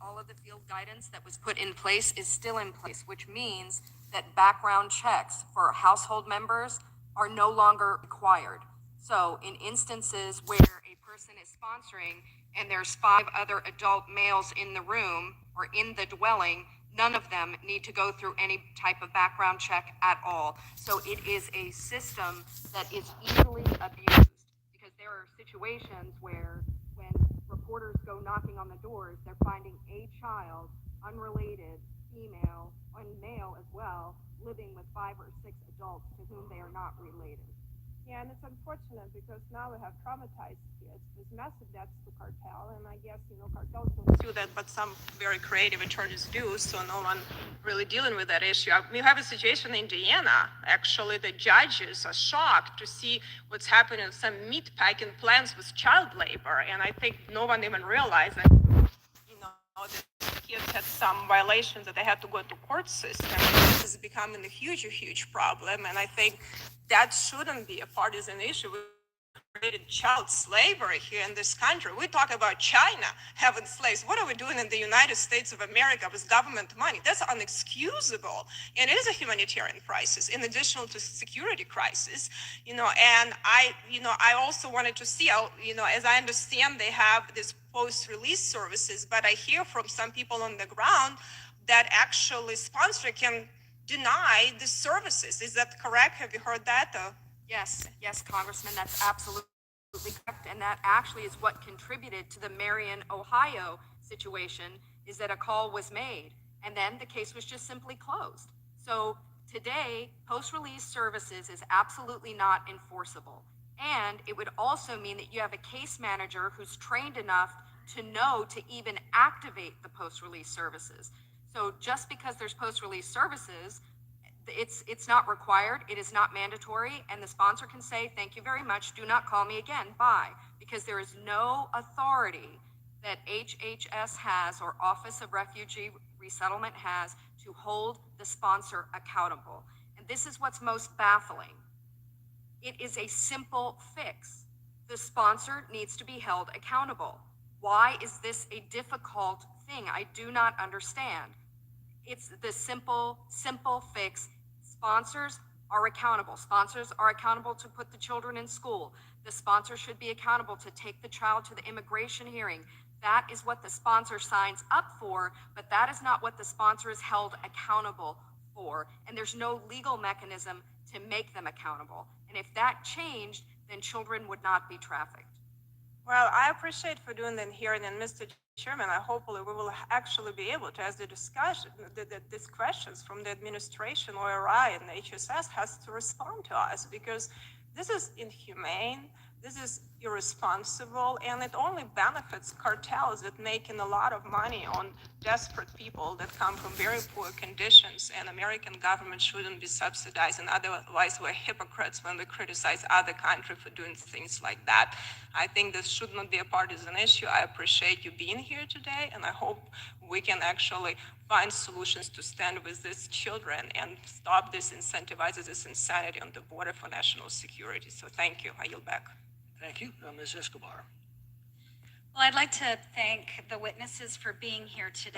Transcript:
all of the field guidance that was put in place is still in place, which means that background checks for household members are no longer required. So in instances where a person is sponsoring and there's 5 other adult males in the room or in the dwelling, none of them need to go through any type of background check at all. So it is a system that is easily abused because there are situations where when reporters go knocking on the doors, they're finding a child, unrelated, female, and male as well, living with 5 or 6 adults to whom they are not related. Yeah, and it's unfortunate because now we have traumatized kids with massive debts to cartel, and I guess, cartels don't do that, but some very creative attorneys do, so no one really dealing with that issue. We have a situation in Indiana, actually, the judges are shocked to see what's happening in some meat packing plants with child labor, and I think no one even realized that, the kids had some violations that they had to go to court system. This is becoming a huge problem, and I think that shouldn't be a partisan issue. We created child slavery here in this country. We talk about China having slaves. What are we doing in the United States of America with government money? That's unexcusable. And it is a humanitarian crisis in addition to security crisis, and I also wanted to see, as I understand, they have this post-release services, but I hear from some people on the ground that actually sponsor can deny the services. Is that correct? Have you heard that? Yes, Congressman, that's absolutely correct. And that actually is what contributed to the Marion, Ohio situation, is that a call was made and then the case was just simply closed. So today, post-release services is absolutely not enforceable. And it would also mean that you have a case manager who's trained enough to know to even activate the post-release services. So just because there's post-release services, it's not required, it is not mandatory, and the sponsor can say, thank you very much, do not call me again, bye. Because there is no authority that HHS has or Office of Refugee Resettlement has to hold the sponsor accountable. And this is what's most baffling. It is a simple fix. The sponsor needs to be held accountable. Why is this a difficult thing? I do not understand. It's the simple fix. Sponsors are accountable. Sponsors are accountable to put the children in school. The sponsor should be accountable to take the child to the immigration hearing. That is what the sponsor signs up for, but that is not what the sponsor is held accountable for. And there's no legal mechanism to make them accountable. And if that changed, then children would not be trafficked. Well, I appreciate for doing that hearing, and Mr. Chairman, hopefully we will actually be able to ask these questions from the administration. ORI and HSS has to respond to us because this is inhumane, this is irresponsible, and it only benefits cartels that making a lot of money on desperate people that come from very poor conditions, and American government shouldn't be subsidizing. Otherwise, we're hypocrites when we criticize other countries for doing things like that. I think this should not be a partisan issue. I appreciate you being here today, and I hope we can actually find solutions to stand with these children and stop this incentivizes this insanity on the border for national security. So thank you. I yield back. Thank you. Ms. Escobar. Well, I'd like to thank the witnesses for being here today.